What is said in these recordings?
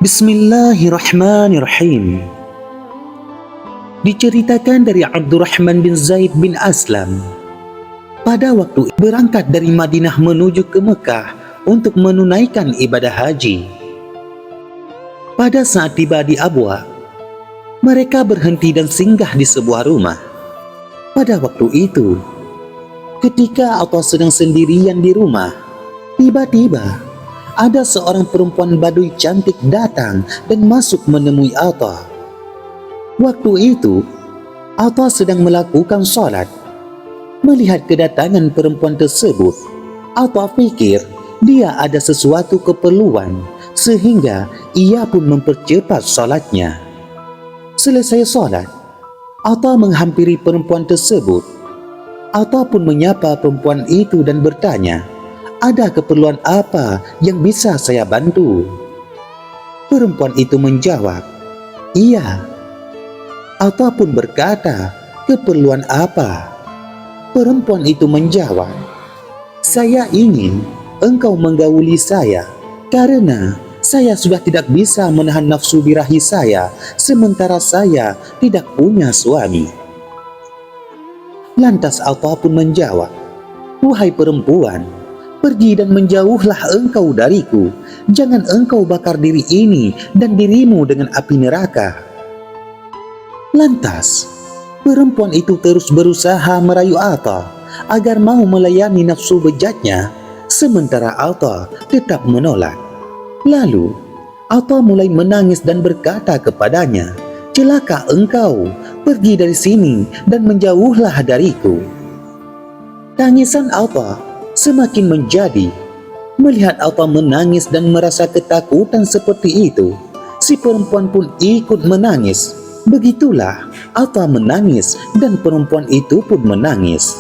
Bismillahirrahmanirrahim. Diceritakan dari Abdurrahman bin Zaid bin Aslam, pada waktu berangkat dari Madinah menuju ke Mekah untuk menunaikan ibadah haji. Pada saat tiba di Abwa, mereka berhenti dan singgah di sebuah rumah. Pada waktu itu, ketika Atha sedang sendirian di rumah, tiba-tiba ada seorang perempuan Baduy cantik datang dan masuk menemui Atha. Waktu itu, Atha sedang melakukan sholat. Melihat kedatangan perempuan tersebut, Atha pikir dia ada sesuatu keperluan, sehingga ia pun mempercepat sholatnya. Selesai sholat, Atha menghampiri perempuan tersebut. Atha pun menyapa perempuan itu dan bertanya, "Ada keperluan apa yang bisa saya bantu?" Perempuan itu menjawab, "Iya." Atha pun berkata, "Keperluan apa?" Perempuan itu menjawab, "Saya ingin engkau menggauli saya karena saya sudah tidak bisa menahan nafsu birahi saya sementara saya tidak punya suami." Lantas Atha pun menjawab, "Wahai perempuan, pergi dan menjauhlah engkau dariku. Jangan engkau bakar diri ini dan dirimu dengan api neraka." Lantas, perempuan itu terus berusaha merayu Atha agar mau melayani nafsu bejatnya, sementara Atha tetap menolak. Lalu, Atha mulai menangis dan berkata kepadanya, "Celaka engkau, pergi dari sini dan menjauhlah dariku." Tangisan Atha semakin menjadi. Melihat Atha menangis dan merasa ketakutan seperti itu, si perempuan pun ikut menangis. Begitulah Atha menangis dan perempuan itu pun menangis.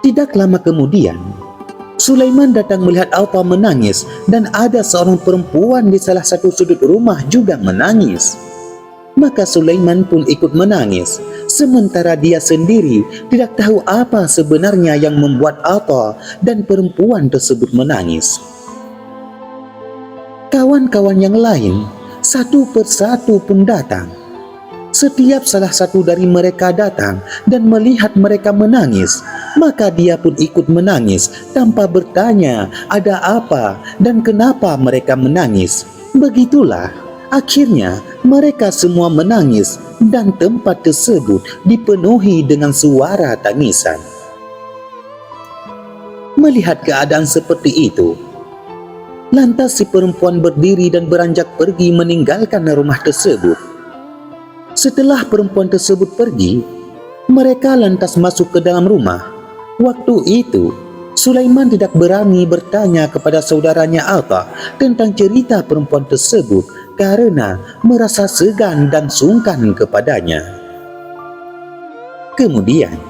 Tidak lama kemudian, Sulaiman datang melihat Atha menangis dan ada seorang perempuan di salah satu sudut rumah juga menangis. Maka Sulaiman pun ikut menangis, sementara dia sendiri tidak tahu apa sebenarnya yang membuat Atha dan perempuan tersebut menangis. Kawan-kawan yang lain satu persatu pun datang. Setiap salah satu dari mereka datang dan melihat mereka menangis, maka dia pun ikut menangis tanpa bertanya ada apa dan kenapa mereka menangis. Begitulah akhirnya mereka semua menangis dan tempat tersebut dipenuhi dengan suara tangisan. Melihat keadaan seperti itu, lantas si perempuan berdiri dan beranjak pergi meninggalkan rumah tersebut. Setelah perempuan tersebut pergi, mereka lantas masuk ke dalam rumah. Waktu itu, Sulaiman tidak berani bertanya kepada saudaranya Atha tentang cerita perempuan tersebut karena merasa segan dan sungkan kepadanya. Kemudian,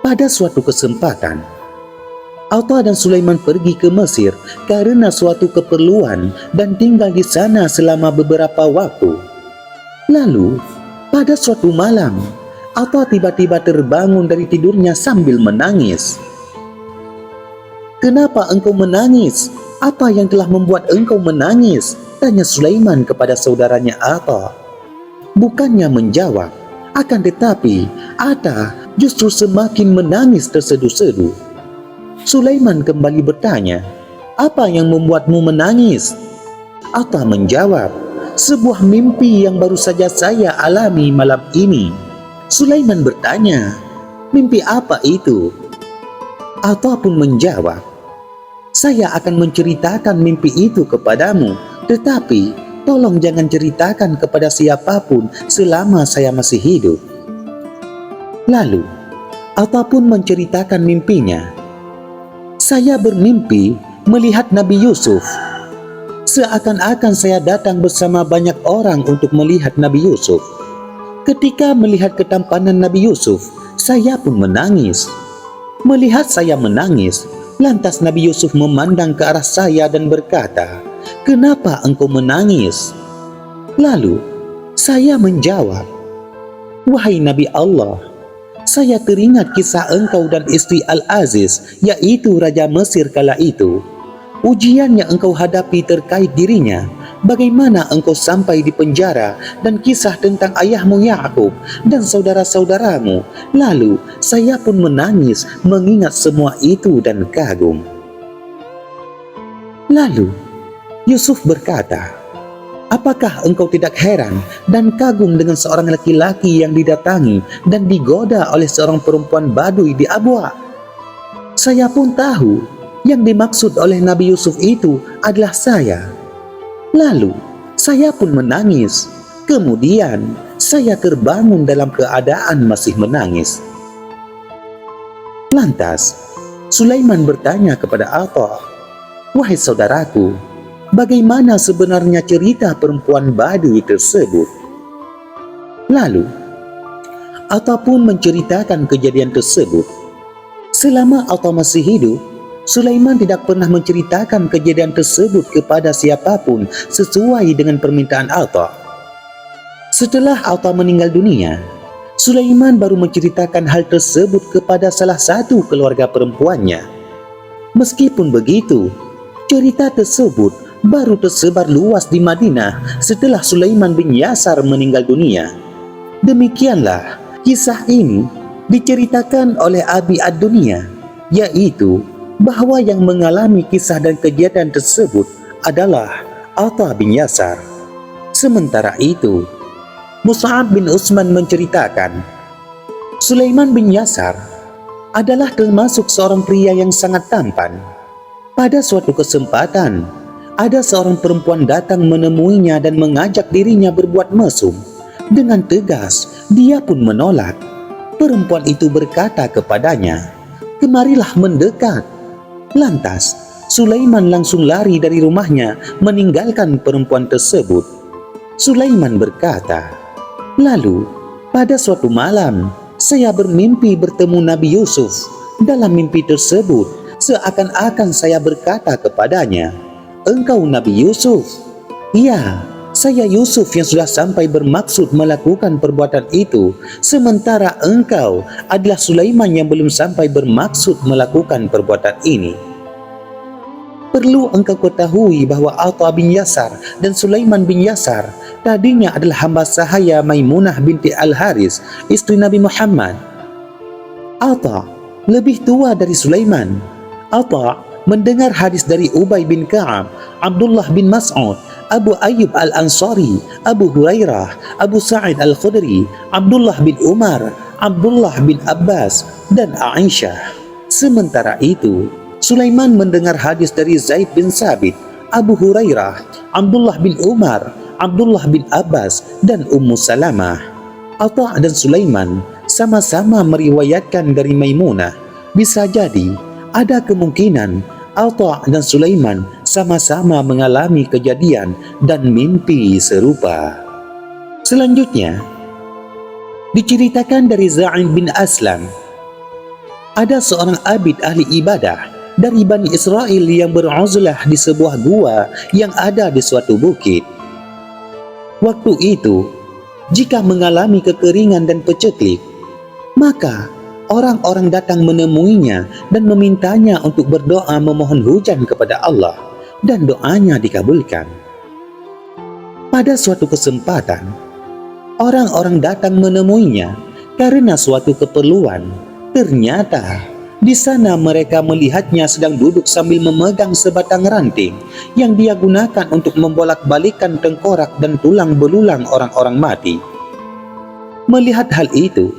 pada suatu kesempatan, Atha dan Sulaiman pergi ke Mesir karena suatu keperluan dan tinggal di sana selama beberapa waktu. Lalu, pada suatu malam, Atha tiba-tiba terbangun dari tidurnya sambil menangis. "Kenapa engkau menangis? Apa yang telah membuat engkau menangis?" tanya Sulaiman kepada saudaranya Atha. Bukannya menjawab, akan tetapi Atha justru semakin menangis terseduh-seduh. Sulaiman kembali bertanya, "Apa yang membuatmu menangis?" Atha menjawab, "Sebuah mimpi yang baru saja saya alami malam ini." Sulaiman bertanya, "Mimpi apa itu?" Atha pun menjawab, "Saya akan menceritakan mimpi itu kepadamu, tetapi tolong jangan ceritakan kepada siapapun selama saya masih hidup." Lalu, Atha pun menceritakan mimpinya. "Saya bermimpi melihat Nabi Yusuf. Seakan-akan saya datang bersama banyak orang untuk melihat Nabi Yusuf. Ketika melihat ketampanan Nabi Yusuf, saya pun menangis. Melihat saya menangis, lantas Nabi Yusuf memandang ke arah saya dan berkata, 'Kenapa engkau menangis?' Lalu saya menjawab, 'Wahai Nabi Allah, saya teringat kisah engkau dan istri Al-Aziz, yaitu Raja Mesir kala itu. ujian yang engkau hadapi terkait dirinya, bagaimana engkau sampai di penjara, dan kisah tentang ayahmu Yakub dan saudara-saudaramu. Lalu saya pun menangis mengingat semua itu dan kagum. Lalu Yusuf berkata, apakah engkau tidak heran dan kagum dengan seorang laki-laki yang didatangi dan digoda oleh seorang perempuan Badui di Abwa? Saya pun tahu yang dimaksud oleh Nabi Yusuf itu adalah saya. Lalu saya pun menangis. Kemudian saya terbangun dalam keadaan masih menangis. Lantas Sulaiman bertanya kepada Atha, wahai saudaraku, bagaimana sebenarnya cerita perempuan Badui tersebut? Lalu Atha pun menceritakan kejadian tersebut. Selama Atha masih hidup, Sulaiman tidak pernah menceritakan kejadian tersebut kepada siapapun sesuai dengan permintaan Atha. Setelah Atha meninggal dunia, Sulaiman baru menceritakan hal tersebut kepada salah satu keluarga perempuannya. Meskipun begitu, cerita tersebut baru tersebar luas di Madinah setelah Sulaiman bin Yasar meninggal dunia. Demikianlah kisah ini diceritakan oleh Abi Ad-Dunya, yaitu bahwa yang mengalami kisah dan kejadian tersebut adalah Atha bin Yasar. Sementara itu, Mus'ab bin Utsman menceritakan, Sulaiman bin Yasar adalah termasuk seorang pria yang sangat tampan. Pada suatu kesempatan, ada seorang perempuan datang menemuinya dan mengajak dirinya berbuat mesum. Dengan tegas, dia pun menolak. Perempuan itu berkata kepadanya, kemarilah mendekat. Lantas, Sulaiman langsung lari dari rumahnya meninggalkan perempuan tersebut. Sulaiman berkata, lalu pada suatu malam, saya bermimpi bertemu Nabi Yusuf. Dalam mimpi tersebut, seakan-akan saya berkata kepadanya, engkau Nabi Yusuf? Ya, saya Yusuf yang sudah sampai bermaksud melakukan perbuatan itu, sementara engkau adalah Sulaiman yang belum sampai bermaksud melakukan perbuatan ini. Perlu engkau ketahui bahwa Atha bin Yasar dan Sulaiman bin Yasar tadinya adalah hamba sahaya Maimunah binti Al-Haris, istri Nabi Muhammad. Atha lebih tua dari Sulaiman. Atha mendengar hadis dari Ubay bin Ka'ab, Abdullah bin Mas'ud, Abu Ayyub Al-Ansari, Abu Hurairah, Abu Sa'id Al-Khudri, Abdullah bin Umar, Abdullah bin Abbas, dan Aisyah. Sementara itu, Sulaiman mendengar hadis dari Zaid bin Sabit, Abu Hurairah, Abdullah bin Umar, Abdullah bin Abbas, dan Ummu Salamah. Atha dan Sulaiman sama-sama meriwayatkan dari Maimunah. Bisa jadi ada kemungkinan Atha dan Sulaiman sama-sama mengalami kejadian dan mimpi serupa. Selanjutnya, diceritakan dari Zaid bin Aslam, ada seorang abid ahli ibadah dari Bani Israel yang beruzlah di sebuah gua yang ada di suatu bukit. Waktu itu, jika mengalami kekeringan dan peceklik, maka orang-orang datang menemuinya dan memintanya untuk berdoa memohon hujan kepada Allah, dan doanya dikabulkan. Pada suatu kesempatan, orang-orang datang menemuinya karena suatu keperluan. Ternyata di sana mereka melihatnya sedang duduk sambil memegang sebatang ranting yang dia gunakan untuk membolak-balikan tengkorak dan tulang belulang orang-orang mati. Melihat hal itu,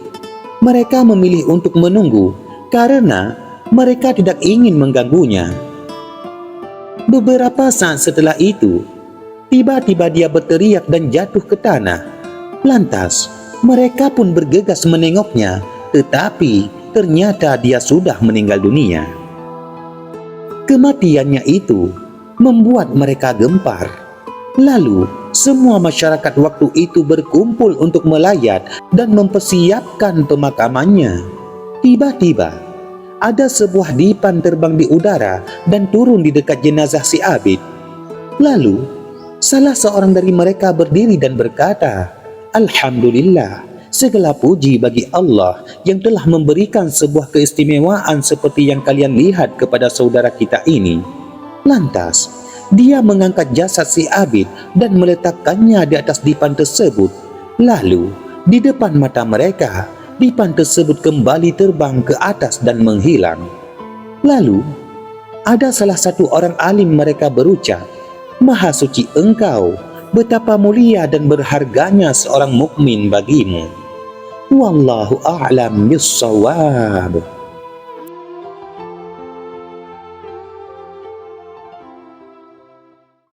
mereka memilih untuk menunggu karena mereka tidak ingin mengganggunya. Beberapa saat setelah itu, tiba-tiba dia berteriak dan jatuh ke tanah. Lantas, mereka pun bergegas menengoknya, tetapi ternyata dia sudah meninggal dunia. Kematiannya itu membuat mereka gempar. Lalu, semua masyarakat waktu itu berkumpul untuk melayat dan mempersiapkan pemakamannya. Tiba-tiba, ada sebuah dipan terbang di udara dan turun di dekat jenazah si abid. Lalu, salah seorang dari mereka berdiri dan berkata, Alhamdulillah, segala puji bagi Allah yang telah memberikan sebuah keistimewaan seperti yang kalian lihat kepada saudara kita ini. Lantas, dia mengangkat jasad si Abid dan meletakkannya di atas dipan tersebut. Lalu, di depan mata mereka, dipan tersebut kembali terbang ke atas dan menghilang. Lalu, ada salah satu orang alim mereka berucap, "Maha suci engkau, betapa mulia dan berharganya seorang mukmin bagimu." Wallahu a'lam bissawab.